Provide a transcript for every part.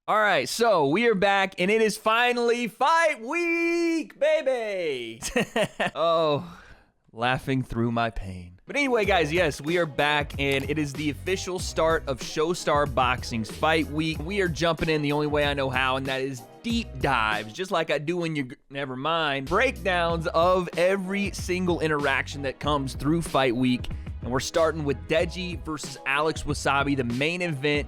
All right, so we are back, and it is finally fight week, baby. Oh, laughing through my pain. But anyway, guys, yes, we are back, and it is the official start of Showstar Boxing's fight week. We are jumping in the only way I know how, and that is deep dives, just like I do in your, never mind, breakdowns of every single interaction that comes through fight week. And we're starting with Deji versus Alex Wassabi, the main event,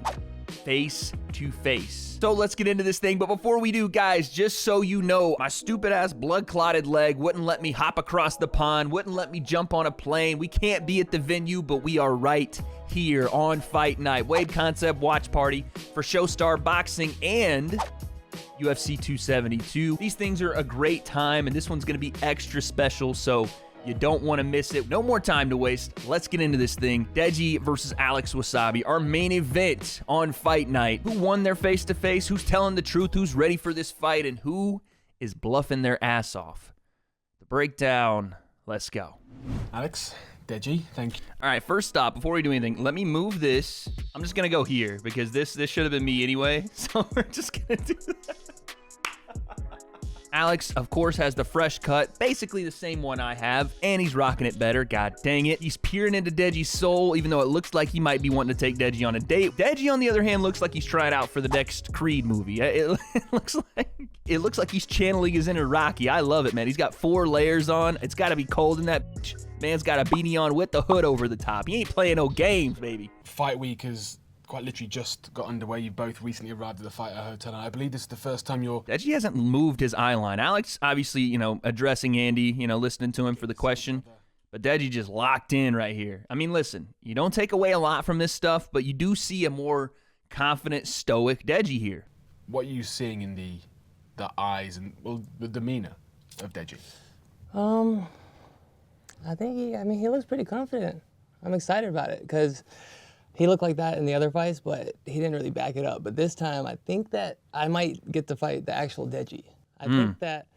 face to face. So let's get into this thing, but before we do, guys, just so you know, my stupid ass blood clotted leg wouldn't let me hop across the pond, wouldn't let me jump on a plane. We can't be at the venue, but we are right here on fight night. W.A.D.E Concept watch party for Showstar Boxing and UFC 272. These things are a great time, and this one's gonna be extra special, so you don't want to miss it. No more time to waste. Let's get into this thing. Deji versus Alex Wassabi, our main event on fight night. Who won their face-to-face? Who's telling the truth? Who's ready for this fight? And who is bluffing their ass off? The breakdown. Let's go. Alex, Deji, thank you. All right, first stop, before we do anything, let me move this. I'm just going to go here because this should have been me anyway. So we're just going to do that. Alex, of course, has the fresh cut, basically the same one I have, and he's rocking it better. God dang it. He's peering into Deji's soul, even though it looks like he might be wanting to take Deji on a date. Deji, on the other hand, looks like he's trying out for the next Creed movie. It looks like he's channeling his inner Rocky. I love it, man. He's got 4 layers on. It's got to be cold in that bitch. Man's got a beanie on with the hood over the top. He ain't playing no games, baby. Fight week has quite literally just got underway. You both recently arrived at the Fighter Hotel, and I believe this is the first time you're... Deji hasn't moved his eye line. Alex, obviously, you know, addressing Andy, you know, listening to him for the question. But Deji just locked in right here. I mean, listen, you don't take away a lot from this stuff, but you do see a more confident, stoic Deji here. What are you seeing in the eyes and, well, the demeanor of Deji? I think he looks pretty confident. I'm excited about it because he looked like that in the other fights, but he didn't really back it up. But this time, I think that I might get to fight the actual Deji. I think that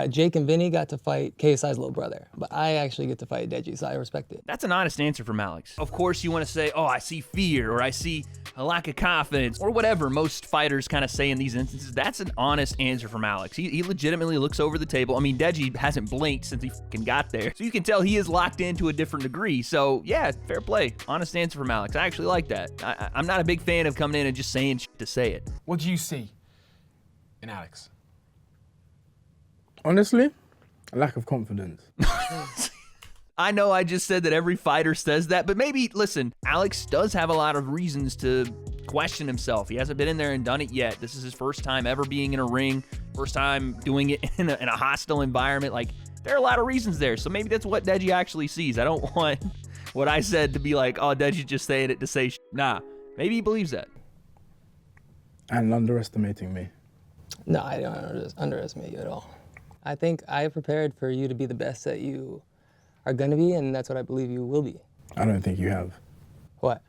Jake and Vinny got to fight KSI's little brother, but I actually get to fight Deji, so I respect it. That's an honest answer from Alex. Of course, you want to say, oh, I see fear, or I see a lack of confidence, or whatever most fighters kind of say in these instances. That's an honest answer from Alex. He legitimately looks over the table. I mean, Deji hasn't blinked since he fucking got there, so you can tell he is locked in to a different degree. So, yeah, fair play. Honest answer from Alex. I actually like that. I'm not a big fan of coming in and just saying shit to say it. What do you see in Alex? Honestly, a lack of confidence. I know I just said that every fighter says that, but maybe, listen, Alex does have a lot of reasons to question himself. He hasn't been in there and done it yet. This is his first time ever being in a ring, first time doing it in a hostile environment. Like, there are a lot of reasons there, so maybe that's what Deji actually sees. I don't want what I said to be like, oh, Deji's just saying it to say shit. Nah, maybe he believes that. And underestimating me. No, I don't underestimate you at all. I think I prepared for you to be the best that you are going to be, and that's what I believe you will be. I don't think you have. What?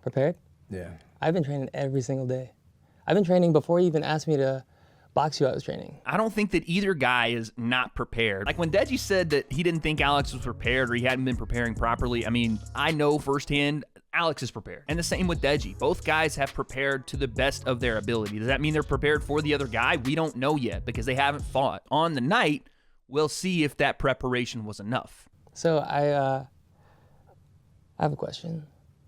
Prepared? Yeah. I've been training every single day. I've been training before you even asked me to box you. I was training. I don't think that either guy is not prepared. Like when Deji said that he didn't think Alex was prepared or he hadn't been preparing properly, I mean, I know firsthand Alex is prepared. And the same with Deji. Both guys have prepared to the best of their ability. Does that mean they're prepared for the other guy? We don't know yet because they haven't fought. On the night, we'll see if that preparation was enough. So I have a question.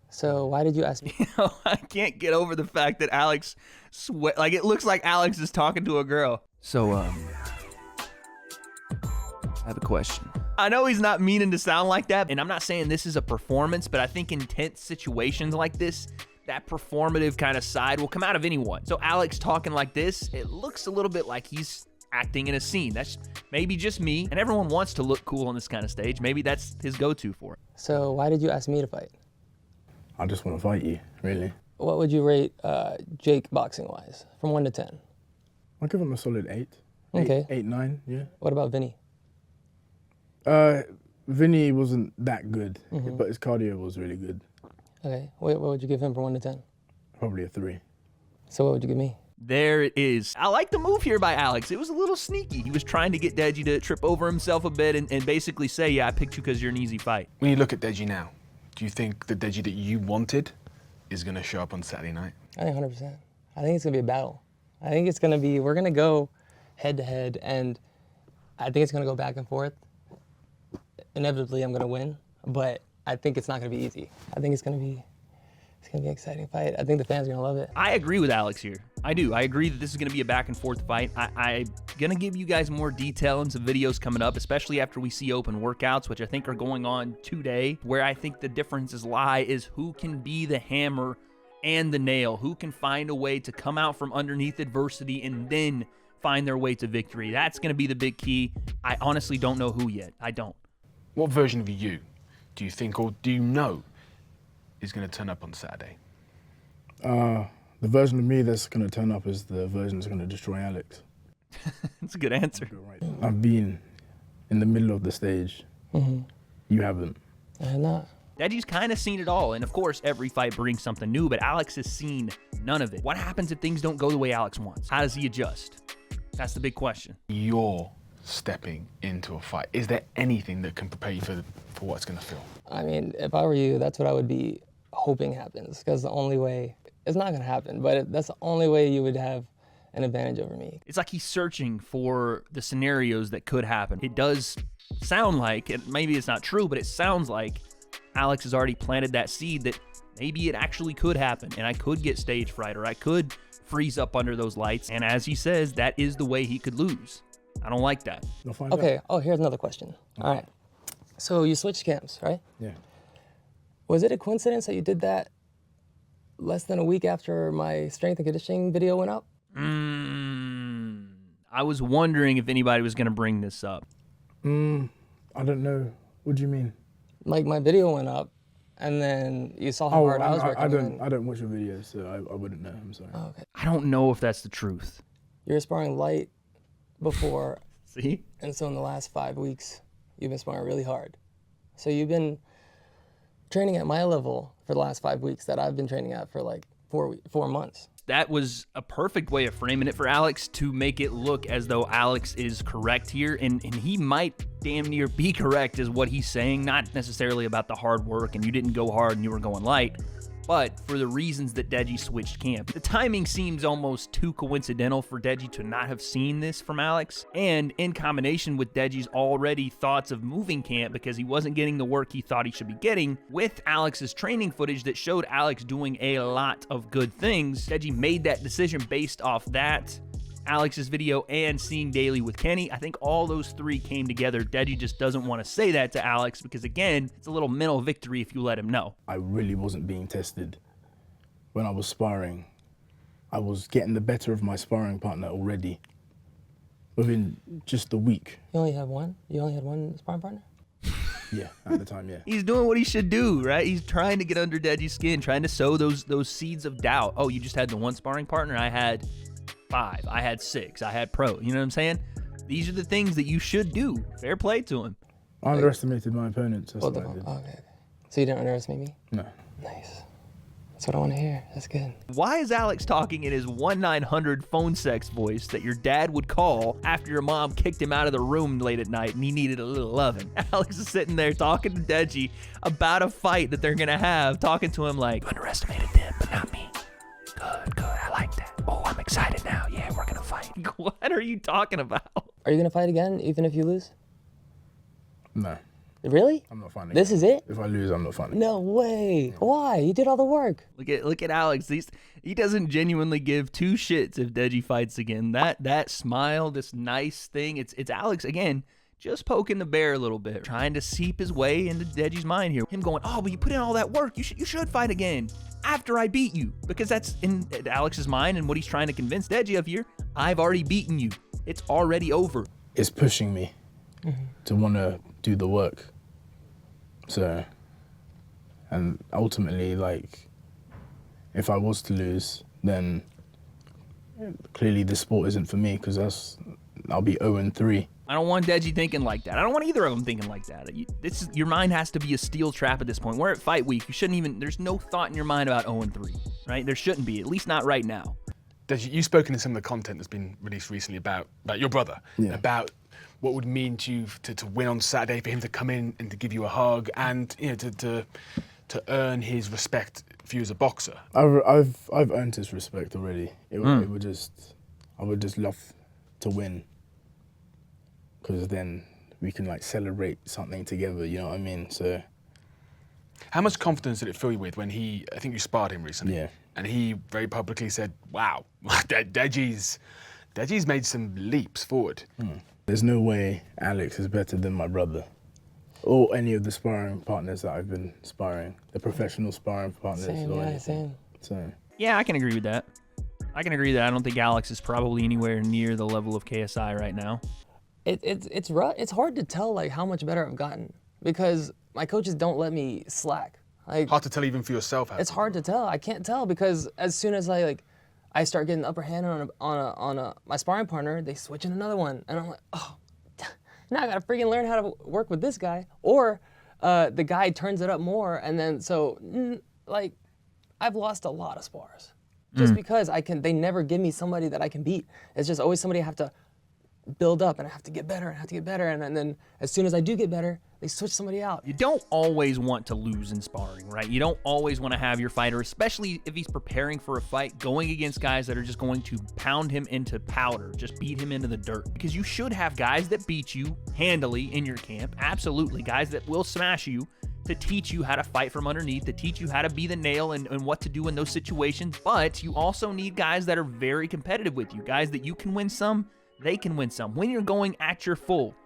So why did you ask me? You know, I can't get over the fact that Alex like it looks like Alex is talking to a girl. So I have a question. I know he's not meaning to sound like that, and I'm not saying this is a performance, but I think in tense situations like this, that performative kind of side will come out of anyone. So Alex talking like this, it looks a little bit like he's acting in a scene. That's maybe just me, and everyone wants to look cool on this kind of stage. Maybe that's his go-to for it. So why did you ask me to fight? I just want to fight you, really. What would you rate Jake boxing-wise, from 1 to 10? I'll give him a solid 8. Okay. 8, 9, yeah. What about Vinny? Vinny wasn't that good, but his cardio was really good. Okay. What would you give him from 1 to 10? Probably a 3. So what would you give me? There it is. I like the move here by Alex. It was a little sneaky. He was trying to get Deji to trip over himself a bit and basically say, yeah, I picked you because you're an easy fight. When you look at Deji now, do you think the Deji that you wanted is going to show up on Saturday night? I think 100%. I think it's gonna be a battle. I think it's gonna be, we're gonna go head to head, and I think it's gonna go back and forth. Inevitably, I'm gonna win, but I think it's not gonna be easy. I think it's gonna be an exciting fight. I think the fans are gonna love it. I agree with Alex here. I do. I agree that this is going to be a back and forth fight. I'm going to give you guys more detail in some videos coming up, especially after we see open workouts, which I think are going on today. Where I think the differences lie is who can be the hammer and the nail, who can find a way to come out from underneath adversity and then find their way to victory. That's going to be the big key. I honestly don't know who yet. I don't. What version of you do you think, or do you know, is going to turn up on Saturday? The version of me that's going to turn up is the version that's going to destroy Alex. That's a good answer. I've been in the middle of the stage. You haven't. I have not. Deji's kind of seen it all, and of course, every fight brings something new, but Alex has seen none of it. What happens if things don't go the way Alex wants? How does he adjust? That's the big question. You're stepping into a fight. Is there anything that can prepare you for what it's going to feel? I mean, if I were you, that's what I would be hoping happens, because the only way, it's not gonna happen, but that's the only way you would have an advantage over me. It's like he's searching for the scenarios that could happen. It does sound like, and maybe it's not true, but it sounds like Alex has already planted that seed that maybe it actually could happen, and I could get stage fright, or I could freeze up under those lights, and as he says, that is the way he could lose. I don't like that. Okay, oh, here's another question. All right, so you switched camps, right? Yeah. Was it a coincidence that you did that less than a week after my strength and conditioning video went up? I was wondering if anybody was going to bring this up. I don't know. What do you mean? Like, my video went up, and then you saw how hard I was working. I don't watch your videos, so I wouldn't know. I'm sorry. Oh, okay. I don't know if that's the truth. You were sparring light before, See? and so in the last 5 weeks, you've been sparring really hard. So you've been training at my level for the last 5 weeks that I've been training at for like 4 months. That was a perfect way of framing it for Alex to make it look as though Alex is correct here, and he might damn near be correct is what he's saying, not necessarily about the hard work and you didn't go hard and you were going light, but for the reasons that Deji switched camp. The timing seems almost too coincidental for Deji to not have seen this from Alex, and in combination with Deji's already thoughts of moving camp because he wasn't getting the work he thought he should be getting, with Alex's training footage that showed Alex doing a lot of good things, Deji made that decision based off that, Alex's video, and seeing daily with Kenny. I think all those three came together. Deji just doesn't want to say that to Alex because, again, it's a little mental victory if you let him know. I really wasn't being tested. When I was sparring, I was getting the better of my sparring partner already within just a week. You only had one? You only had one sparring partner? Yeah, at the time, yeah. He's doing what he should do, right? He's trying to get under Deji's skin, trying to sow those seeds of doubt. Oh, you just had the one sparring partner? I had 5, I had 6, I had pro. You know what I'm saying? These are the things that you should do. Fair play to him. I underestimated my opponents. That's what I did. Okay. So you didn't underestimate me? No. Nice. That's what I want to hear. That's good. Why is Alex talking in his 1-900 phone sex voice that your dad would call after your mom kicked him out of the room late at night and he needed a little loving? Alex is sitting there talking to Deji about a fight that they're going to have, talking to him like, you underestimated them, but not me. Good, I like that. Oh, I'm excited now. Yeah, we're gonna fight. What are you talking about? Are you gonna fight again, even if you lose? No. Really? I'm not fighting. This is it? If I lose, I'm not fighting. No way. No. Why? You did all the work. Look at Alex. He doesn't genuinely give 2 shits if Deji fights again. That smile, this nice thing. It's Alex again, just poking the bear a little bit, trying to seep his way into Deji's mind here. Him going, oh, but you put in all that work. You should fight again after I beat you, because that's in Alex's mind and what he's trying to convince Deji of here. I've already beaten you. It's already over. It's pushing me to want to do the work. So, and ultimately, like, if I was to lose, then clearly this sport isn't for me, because I'll be 0-3. I don't want Deji thinking like that. I don't want either of them thinking like that. Your mind has to be a steel trap at this point. We're at fight week. You shouldn't even, there's no thought in your mind about 0-3, right? There shouldn't be, at least not right now. Deji, you've spoken in some of the content that's been released recently about your brother, about what would mean to you to win on Saturday, for him to come in and to give you a hug and, you know, to earn his respect for you as a boxer? I've earned his respect already. It would just, I would just love to win, because then we can like celebrate something together. You know what I mean? So. How much confidence did it fill you with when I think you sparred him recently, Yeah. and he very publicly said, "Wow, Deji's made some leaps forward." There's no way Alex is better than my brother, or any of the sparring partners that I've been sparring, the professional sparring partners. Same, or yeah, anything. same. So. Yeah, I can agree with that. I can agree that I don't think Alex is probably anywhere near the level of KSI right now. It's rough. It's hard to tell like how much better I've gotten because my coaches don't let me slack. Like, Hard to tell even for yourself. it's hard to tell. I can't tell because as soon as I start getting the upper hand on my sparring partner, they switch in another one, and I'm like, oh, now I gotta freaking learn how to work with this guy. Or the guy turns it up more, and then like I've lost a lot of spars just because they never give me somebody that I can beat. It's just always somebody I have to build up, and I have to get better, and then as soon as I do get better, they switch somebody out. You don't always want to lose in sparring, right? You don't always want to have your fighter, especially if he's preparing for a fight, going against guys that are just going to pound him into powder, just beat him into the dirt. Because you should have guys that beat you handily in your camp, absolutely, guys that will smash you to teach you how to fight from underneath, to teach you how to be the nail and what to do in those situations. But you also need guys that are very competitive with you, guys that you can win some, they can win some when you're going at your full.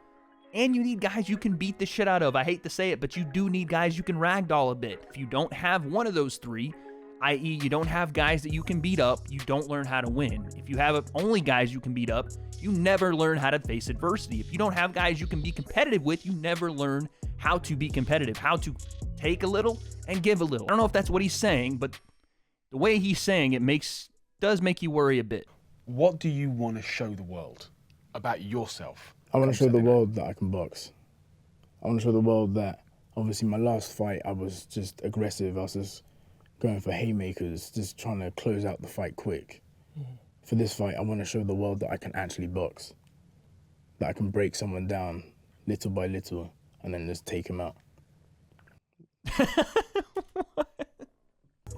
And you need guys you can beat the shit out of. I hate to say it, but you do need guys you can ragdoll a bit. If you don't have one of those three, i.e. you don't have guys that you can beat up, you don't learn how to win. If you have only guys you can beat up, you never learn how to face adversity. If you don't have guys you can be competitive with, you never learn how to be competitive, how to take a little and give a little. I don't know if that's what he's saying, but the way he's saying it does make you worry a bit. What do you want to show the world about yourself? I want to show the world that I can box. I want to show the world that, obviously, my last fight, I was just aggressive. I was just going for haymakers, just trying to close out the fight quick. For this fight, I want to show the world that I can actually box, that I can break someone down little by little and then just take him out.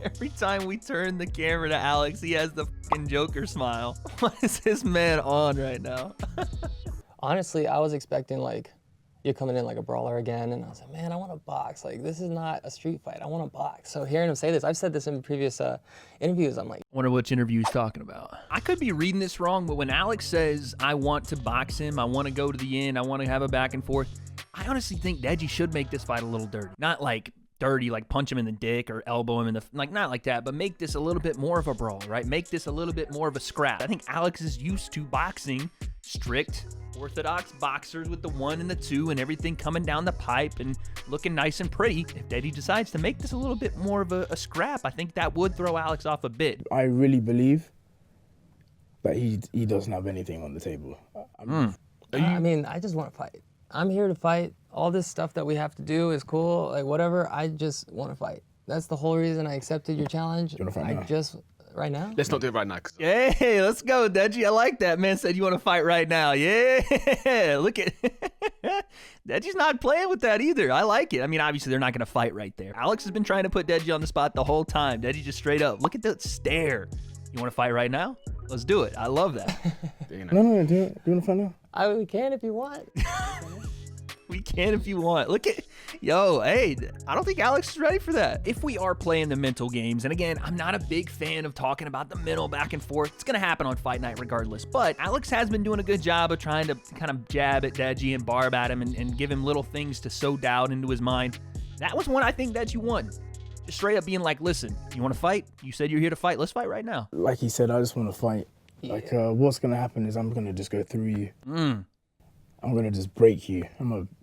Every time we turn the camera to Alex, he has the fucking Joker smile. What is this man on right now? Honestly, I was expecting like you're coming in like a brawler again, and I was like, man, I want to box. Like, this is not a street fight. I want to box. So hearing him say this, I've said this in previous interviews. I'm like, Wonder which interview he's talking about. I could be reading this wrong, but when Alex says, I want to box him, I want to go to the end, I want to have a back and forth, I honestly think Deji should make this fight a little dirty. Not like dirty, like punch him in the dick or elbow him in the, like not like that, but make this a little bit more of a brawl, right? Make this a little bit more of a scrap. I think Alex is used to boxing strict, orthodox boxers with the 1 and the 2 and everything coming down the pipe and looking nice and pretty. If Deji decides to make this a little bit more of a scrap, I think that would throw Alex off a bit. I really believe that he doesn't have anything on the table. I mean, I just want to fight. I'm here to fight. All this stuff that we have to do is cool, like whatever. I just want to fight. That's the whole reason I accepted your challenge. You want to fight now? Right now? Let's not do it right now. Hey, let's go, Deji. I like that. Man said you want to fight right now. Yeah, look at Deji's not playing with that either. I like it. I mean, obviously they're not going to fight right there. Alex has been trying to put Deji on the spot the whole time. Deji just straight up. Look at that stare. You want to fight right now? Let's do it. I love that. No, do you want to fight now? We can if you want. We can if you want. Look at, hey, I don't think Alex is ready for that. If we are playing the mental games, and again, I'm not a big fan of talking about the mental back and forth. It's going to happen on Fight Night regardless. But Alex has been doing a good job of trying to kind of jab at Deji and barb at him and give him little things to sow doubt into his mind. That was one I think Deji won. Just straight up being like, listen, you want to fight? You said you're here to fight. Let's fight right now. Like he said, I just want to fight. Yeah. Like, what's going to happen is I'm going to just go through you. I'm going to just break you. I'm going to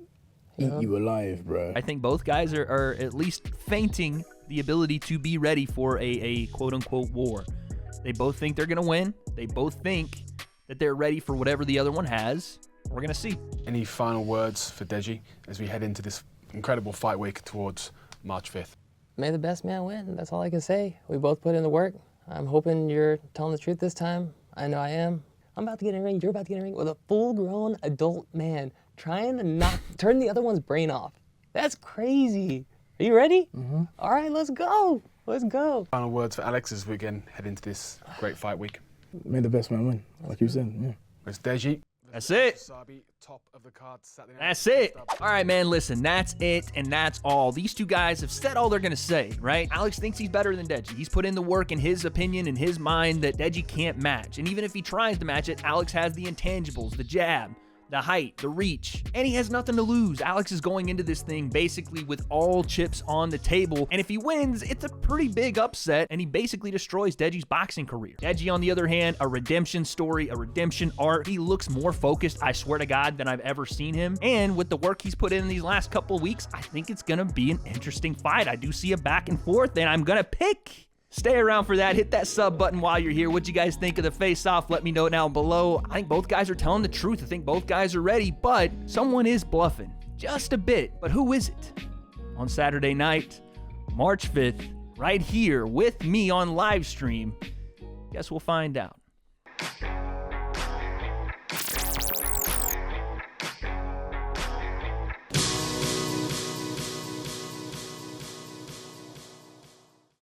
eat you alive, bro. I think both guys are at least feinting the ability to be ready for a quote-unquote war. They both think they're going to win. They both think that they're ready for whatever the other one has. We're going to see. Any final words for Deji as we head into this incredible fight week towards March 5th? May the best man win. That's all I can say. We both put in the work. I'm hoping you're telling the truth this time. I know I am. I'm about to get in a ring. You're about to get in a ring with a full-grown adult man trying to turn the other one's brain off. That's crazy. Are you ready? All right, let's go. Let's go. Final words for Alex as we again head into this great fight week. May the best man win, like you said. Yeah. It's Deji. That's it. Wassabi, top of the card Saturday night. That's it. All right, man, listen, that's it, and that's all. These two guys have said all they're going to say, right? Alex thinks he's better than Deji. He's put in the work in his opinion, in his mind, that Deji can't match. And even if he tries to match it, Alex has the intangibles, the jab, the height, the reach, and he has nothing to lose. Alex is going into this thing basically with all chips on the table, and if he wins, it's a pretty big upset, and he basically destroys Deji's boxing career. Deji, on the other hand, a redemption story, a redemption arc. He looks more focused, I swear to God, than I've ever seen him, and with the work he's put in these last couple weeks, I think it's gonna be an interesting fight. I do see a back and forth, and I'm gonna pick. Stay around for that. Hit that sub button while you're here. What you guys think of the face-off? Let me know down below. I think both guys are telling the truth. I think both guys are ready, but someone is bluffing. Just a bit. But who is it? On Saturday night, March 5th, right here with me on live stream. Guess we'll find out.